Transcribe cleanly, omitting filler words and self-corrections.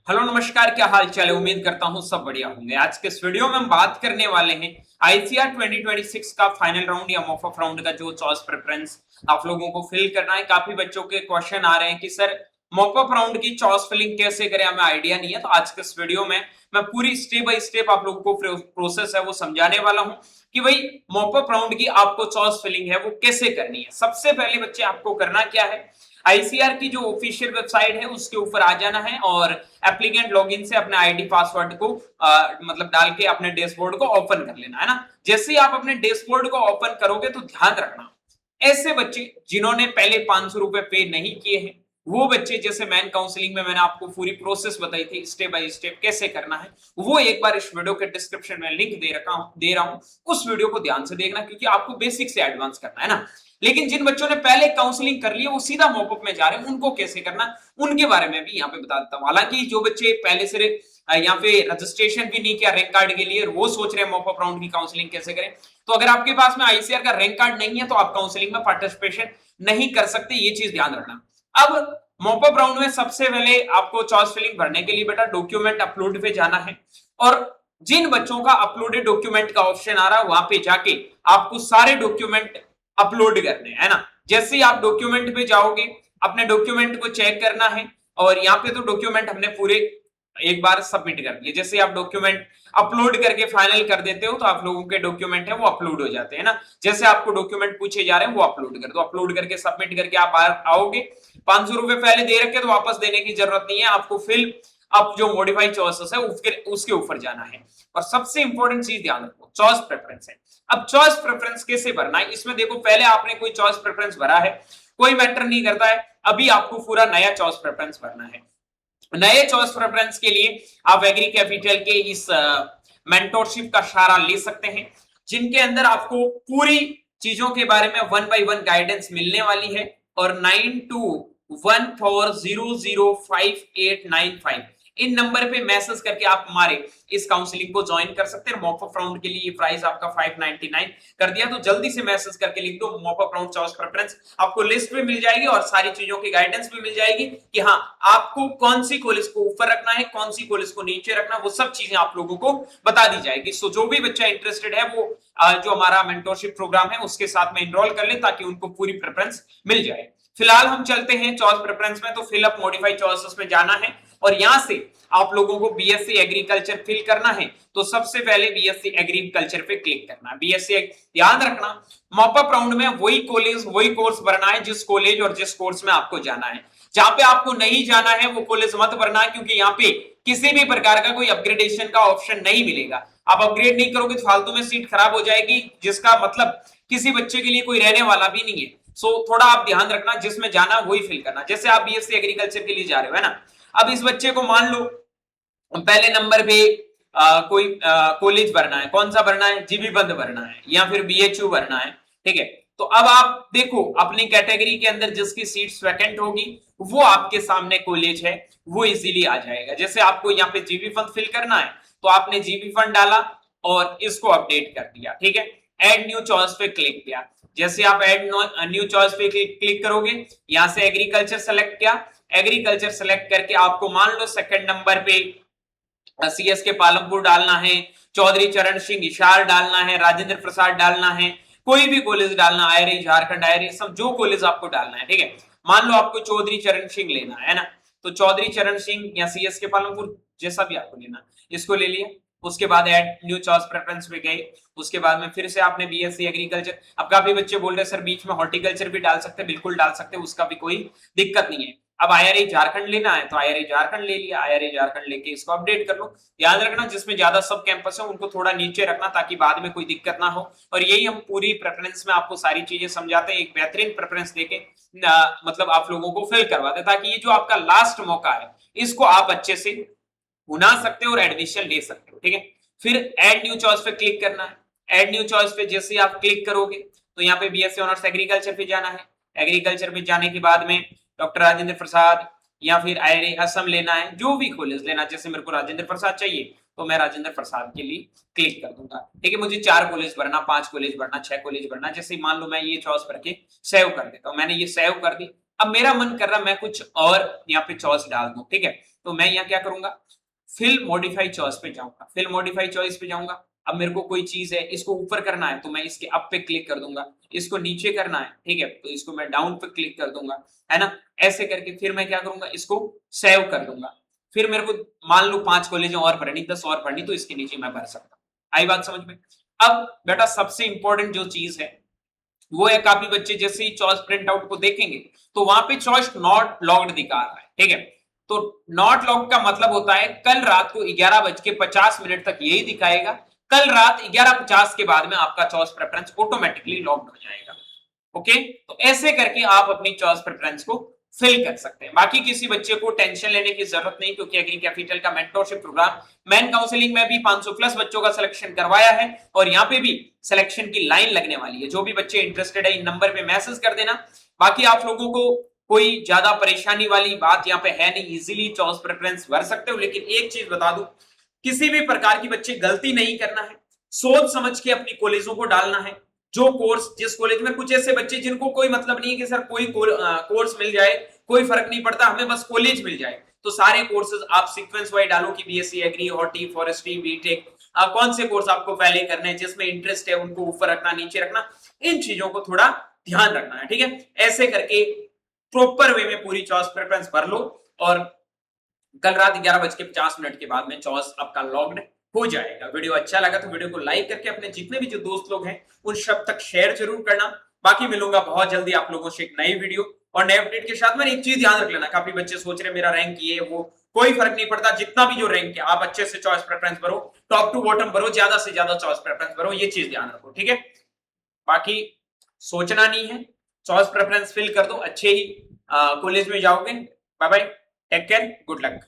Hello नमस्कार, क्या हाल चाल है। उम्मीद करता हूँ सब बढ़िया होंगे। आज के इस वीडियो में हम बात करने वाले हैं आईसीआर 2026 का फाइनल राउंड या मॉक ऑफ राउंड का जो चॉइस प्रेफरेंस आप लोगों को फिल करना है। काफी बच्चों के क्वेश्चन आ रहे हैं कि सर मॉक ऑफ राउंड की चॉइस फिलिंग कैसे करें, हमें आइडिया नहीं है। तो आज के इस वीडियो में मैं पूरी स्टेप बाय स्टेप आप लोगों को प्रोसेस है वो समझाने वाला हूँ कि भाई मॉक ऑफ राउंड की आपको चॉइस फिलिंग है वो कैसे करनी है। सबसे पहले बच्चे आपको करना क्या है, आईसीआर की जो ऑफिशियल वेबसाइट है उसके ऊपर आ जाना है और एप्लीकेंट लॉगिन से अपने आईडी पासवर्ड को मतलब डाल के अपने डैशबोर्ड को ओपन कर लेना है ना। जैसे ही आप अपने डैशबोर्ड को ओपन करोगे तो ध्यान रखना, ऐसे बच्चे जिन्होंने पहले 500 रुपए पे नहीं किए हैं, वो बच्चे जैसे मैन काउंसलिंग में मैंने आपको पूरी प्रोसेस बताई थी स्टेप बाय स्टेप कैसे करना है, वो एक बार इस वीडियो के डिस्क्रिप्शन में लिंक दे रहा हूं, उस वीडियो को ध्यान से देखना क्योंकि आपको बेसिक से एडवांस करना है ना। लेकिन जिन बच्चों ने पहले काउंसलिंग कर ली वो सीधा मॉकअप में जा रहे हैं, उनको कैसे करना उनके बारे में भी यहाँ पे बता देता हूँ। हालांकि जो बच्चे पहले से यहाँ पे रजिस्ट्रेशन भी नहीं किया रैंक कार्ड के लिए, वो सोच रहे हैं मॉकअप राउंड की काउंसलिंग कैसे करें, तो अगर आपके पास में आईसीआर का रैंक कार्ड नहीं है तो आप काउंसलिंग में पार्टिसिपेशन नहीं कर सकते, ये चीज ध्यान रखना। अब मॉकअप राउंड में सबसे पहले आपको चॉइस फिलिंग भरने के लिए बेटा डॉक्यूमेंट अपलोड पे जाना है और जिन बच्चों का अपलोडेड डॉक्यूमेंट का ऑप्शन आ रहा है वहां पे जाके आपको सारे डॉक्यूमेंट अपलोड करने है ना। जैसे ही आप डॉक्यूमेंट पे जाओगे अपने डॉक्यूमेंट को चेक करना है और यहाँ पे तो डॉक्यूमेंट हमने पूरे एक बार सबमिट कर दिए। जैसे आप डॉक्यूमेंट अपलोड करके फाइनल कर देते हो तो आप लोगों के डॉक्यूमेंट है वो अपलोड हो जाते हैं ना। जैसे आपको डॉक्यूमेंट पूछे जा रहे हैं वो अपलोड कर दो, अपलोड करके सबमिट करके आप बाहर आओगे। 500 रुपए पहले दे रखे तो वापस देने की जरूरत नहीं है आपको, फिल अब जो मॉडिफाइड चॉइसेस है उसके ऊपर जाना है। और सबसे इंपॉर्टेंट चीज ध्यान रखो, चॉइस प्रेफरेंस है। अब चॉइस प्रेफरेंस कैसे भरना है, इसमें देखो पहले आपने कोई चॉइस प्रेफरेंस भरा है, कोई मैटर नहीं करता है, अभी आपको पूरा नया चॉइस प्रेफरेंस भरना है। नए चॉइस प्रेफरेंस के लिए आप एग्री कैपिटल के इस मेंटोरशिप का सहारा ले सकते हैं, जिनके अंदर आपको पूरी चीजों के बारे में 1 बाय 1 गाइडेंस मिलने वाली है। और 9214005895 इन नंबर पे मैसेज करके आप हमारे इस काउंसलिंग को ज्वाइन कर सकते हैं। मॉक ऑफ राउंड के लिए ये प्राइस आपका 599 कर दिया, तो जल्दी से मैसेज करके लिख दो mock of round choice preference, आपको लिस्ट भी मिल जाएगी और सारी चीजों की गाइडेंस भी मिल जाएगी कि हाँ आपको कौन सी कॉलेज को ऊपर रखना है, कौन सी कॉलेज को नीचे रखना, वो सब चीजें आप लोगों को बता दी जाएगी। सो जो भी बच्चा इंटरेस्टेड है वो जो हमारा मेंटोरशिप प्रोग्राम है उसके साथ में एनरोल कर ले ताकि उनको पूरी प्रेफरेंस मिल जाए। फिलहाल हम चलते हैं चॉइस प्रेफरेंस में, तो फिलअप मॉडिफाइड चॉइसेस में जाना है और यहां से आप लोगों को बीएससी एग्रीकल्चर फिल करना है। तो सबसे पहले बीएससी एग्रीकल्चर पे क्लिक करना है। बीएससी याद रखना मॉपअप राउंड में वही कॉलेज वही कोर्स भरना है जिस कॉलेज और जिस कोर्स में आपको जाना है। जहां पे आपको नहीं जाना है वो कॉलेज मत भरना है क्योंकि यहाँ पे किसी भी प्रकार का कोई अपग्रेडेशन का ऑप्शन नहीं मिलेगा। आप अपग्रेड नहीं करोगे तो फालतू में सीट खराब हो जाएगी, जिसका मतलब किसी बच्चे के लिए कोई रहने वाला भी नहीं है। सो थोड़ा आप ध्यान रखना, जिसमें जाना वही फिल करना। जैसे आप बीएससी एग्रीकल्चर के लिए जा रहे हो है ना, अब इस बच्चे को मान लो पहले नंबर पे कोई कॉलेज भरना है, कौन सा भरना है, जीबी बंद भरना है या फिर बीएचयू भरना है, ठीक है। तो अब आप देखो अपनी कैटेगरी के अंदर जिसकी सीट्स वैकेंट होगी वो आपके सामने कॉलेज है वो इजीली आ जाएगा। जैसे आपको यहाँ पे जीबी फंड फिल करना है तो आपने जीबी फंड डाला और इसको अपडेट कर दिया, ठीक है। एड न्यू चॉइस पे क्लिक किया, जैसे आप एड न्यू चॉइस पे क्लिक करोगे यहां से एग्रीकल्चर सेलेक्ट किया, एग्रीकल्चर सेलेक्ट करके आपको मान लो सेकंड नंबर पे सीएस के पालमपुर डालना है, चौधरी चरण सिंह हिसार डालना है, राजेंद्र प्रसाद डालना है, कोई भी कॉलेज डालना, आईआरए झारखंड, आईआरए सब जो कॉलेज आपको डालना है, ठीक है। मान लो आपको चौधरी चरण सिंह लेना है ना, तो चौधरी चरण सिंह या सीएस के पालमपुर जैसा भी आपको लेना, इसको ले लिया। उसके बाद ऐड न्यू चॉइस प्रेफरेंस पे गए, उसके बाद में फिर से आपने बीएससी एग्रीकल्चर। अब काफी बच्चे बोल रहे सर बीच में हॉर्टिकल्चर भी डाल सकते हैं, बिल्कुल डाल सकते हैं, उसका भी कोई दिक्कत नहीं है। अब आईआरए झारखंड लेना है तो आईआरए झारखंड ले लिया, आईआरए झारखंड लेके इसको अपडेट कर लो। याद रखना जिसमें ज्यादा सब कैंपस है उनको थोड़ा नीचे रखना ताकि बाद में कोई दिक्कत ना हो। और यही हम पूरी प्रेफरेंस में आपको सारी चीजें समझाते हैं, एक बेहतरीन प्रेफरेंस देके मतलब आप लोगों को फिल करवाते हैं ताकि ये जो आपका लास्ट मौका है इसको आप अच्छे से भुना सकते हो और एडमिशन ले सकते हो, ठीक है। फिर एड न्यू चॉइस पे क्लिक करना है। एड न्यू चॉइस पे जैसे ही आप क्लिक करोगे तो यहाँ पे बीएससी ऑनर्स एग्रीकल्चर पे जाना है। एग्रीकल्चर पे जाने के बाद में डॉक्टर राजेंद्र प्रसाद या फिर आईआईटी असम लेना है, जो भी कॉलेज लेना, जैसे मेरे को राजेंद्र प्रसाद चाहिए तो मैं राजेंद्र प्रसाद के लिए क्लिक कर दूंगा, ठीक है। मुझे 4 कॉलेज भरना, 5 कॉलेज भरना, 6 कॉलेज भरना, जैसे मान लो मैं ये चॉइस भर के सेव कर देता हूँ, मैंने ये सेव कर दी। अब मेरा मन कर रहा मैं कुछ और यहाँ पे चॉइस डाल दूं, ठीक है। तो मैं यहाँ क्या करूंगा, फिल मॉडिफाई चॉइस पे जाऊंगा, फिल मॉडिफाई चॉइस पे जाऊंगा। अब मेरे को कोई चीज है, इसको ऊपर करना है तो मैं इसके अप पे क्लिक कर दूंगा, इसको नीचे करना है, ठीक है, तो इसको मैं डाउन पे क्लिक कर दूंगा, है ना। ऐसे करके फिर मैं क्या करूंगा, इसको सेव कर दूंगा। फिर मेरे को मान लो 5 कॉलेज और भरनी, 10 और भरनी, तो इसके नीचे मैं भर सकता हूं। आई बात समझ में। अब बेटा सबसे इंपॉर्टेंट जो चीज है वो है, काफी बच्चे जैसे ही चॉइस प्रिंट आउट को देखेंगे तो वहां पे चॉइस नॉट लॉग्ड दिखा रहा है, ठीक है। तो नॉट लॉग्ड का मतलब होता है कल रात को 11:50 तक यही दिखाएगा, कल रात 11:50 के बाद में आपका चॉइस प्रेफरेंस ऑटोमेटिकली लॉग्ड हो जाएगा। ओके, तो ऐसे करके आप अपनी चॉइस प्रेफरेंस को फिल कर सकते हैं। बाकी किसी बच्चे को टेंशन लेने की जरूरत नहीं, क्योंकि एग्री कैपिटल का मेंटरशिप प्रोग्राम मैन काउंसलिंग में भी 500 प्लस बच्चों का सिलेक्शन करवाया है, और यहाँ पे भी सिलेक्शन की लाइन लगने वाली है। जो भी बच्चे इंटरेस्टेड है इन नंबर पे मैसेज कर देना। बाकी आप लोगों को कोई ज्यादा परेशानी वाली बात यहाँ पे है नहीं, इजीली चॉइस प्रेफरेंस भर सकते हो। लेकिन एक चीज बता दूं, किसी भी प्रकार की बच्चे गलती नहीं करना है, सोच समझ के अपनी कॉलेजों को डालना है। जो कोर्स जिस कॉलेज में, कुछ ऐसे बच्चे जिनको कोई मतलब नहीं है कि सर कोई कोर्स मिल जाए कोई फर्क नहीं पड़ता, हमें बस कॉलेज मिल जाए, तो सारे कोर्सेज आप सीक्वेंस वाइज डालो कि BSc agri, horti, forestry, BTech, कौन से कोर्स आपको पहले करने हैं, जिसमें इंटरेस्ट है उनको ऊपर रखना, नीचे रखना, इन चीजों को थोड़ा ध्यान रखना है, ठीक है। ऐसे करके प्रॉपर वे में पूरी चॉइस प्रेफरेंस भर लो, और कल रात 11:50 के बाद में चॉइस आपका लॉग्ड हो जाएगा। वीडियो अच्छा लगा तो वीडियो को लाइक करके अपने जितने भी जो दोस्त लोग हैं उन सब तक शेयर जरूर करना। बाकी मिलूंगा बहुत जल्दी आप लोगों से एक नई वीडियो और नए अपडेट के साथ में। एक चीज ध्यान रख लेना, काफी बच्चे सोच रहे मेरा रैंक ये वो, कोई फर्क नहीं पड़ता, जितना भी जो रैंक है आप अच्छे से चॉइस प्रेफरेंस भरो, टॉप टू बॉटम भरो, ज्यादा से ज्यादा चॉइस प्रेफरेंस भरो, ये चीज ध्यान रखो, ठीक है। बाकी सोचना नहीं है, चॉइस प्रेफरेंस फिल कर दो, अच्छे ही कॉलेज में जाओगे। Bye bye, take care, good luck.